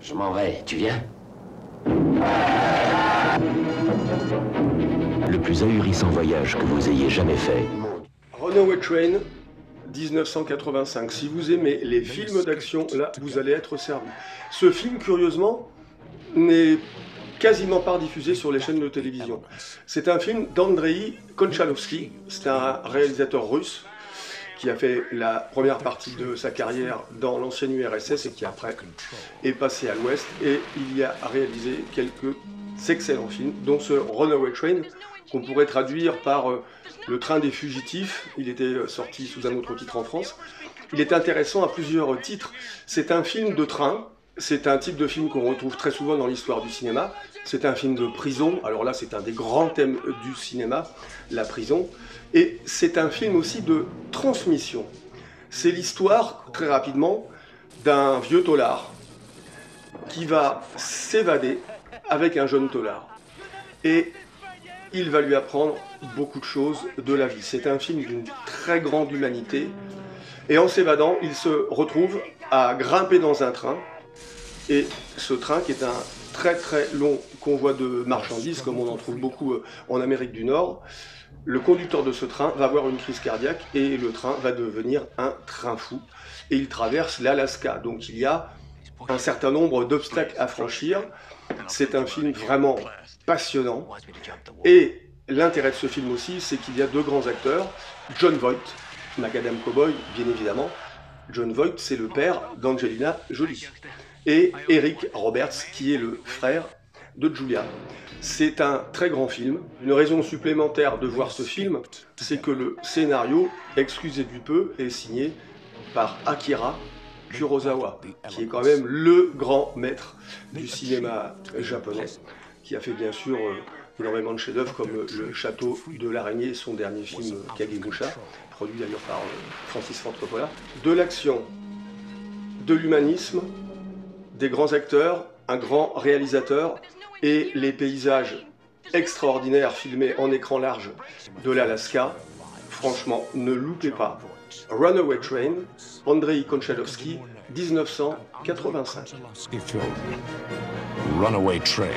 Je m'en vais, tu viens? Le plus ahurissant voyage que vous ayez jamais fait. Runaway Train, 1985. Si vous aimez les films d'action, là, vous allez être servi. Ce film, curieusement, n'est quasiment pas diffusé sur les chaînes de télévision. C'est un film d'Andrei Konchalovsky. C'est un réalisateur russe qui a fait la première partie de sa carrière dans l'ancienne URSS et qui après est passé à l'Ouest. Et il y a réalisé quelques excellents films, dont ce Runaway Train, qu'on pourrait traduire par Le Train des Fugitifs. Il était sorti sous un autre titre en France. Il est intéressant à plusieurs titres. C'est un film de train. C'est un type de film qu'on retrouve très souvent dans l'histoire du cinéma. C'est un film de prison. Alors là, c'est un des grands thèmes du cinéma, la prison. Et c'est un film aussi de transmission. C'est l'histoire, très rapidement, d'un vieux tôlard qui va s'évader avec un jeune tôlard. Et il va lui apprendre beaucoup de choses de la vie. C'est un film d'une très grande humanité. Et en s'évadant, il se retrouve à grimper dans un train. Et ce train, qui est un très très long convoi de marchandises, comme on en trouve beaucoup en Amérique du Nord, le conducteur de ce train va avoir une crise cardiaque et le train va devenir un train fou. Et il traverse l'Alaska. Donc il y a un certain nombre d'obstacles à franchir. C'est un film vraiment passionnant. Et l'intérêt de ce film aussi, c'est qu'il y a deux grands acteurs. Jon Voight, Macadam Cowboy, bien évidemment. Jon Voight, c'est le père d'Angelina Jolie. Et Eric Roberts, qui est le frère de Julia. C'est un très grand film. Une raison supplémentaire de voir ce film, c'est que le scénario, excusez du peu, est signé par Akira Kurosawa, qui est quand même le grand maître du cinéma japonais, qui a fait bien sûr énormément de chefs-d'œuvre comme Le Château de l'Araignée, son dernier film Kagemusha, produit d'ailleurs par Francis Ford Coppola. De l'action, de l'humanisme, des grands acteurs, un grand réalisateur et les paysages extraordinaires filmés en écran large de l'Alaska. Franchement, ne loupez pas Runaway Train, Andrei Konchalovsky, 1985. Runaway Train.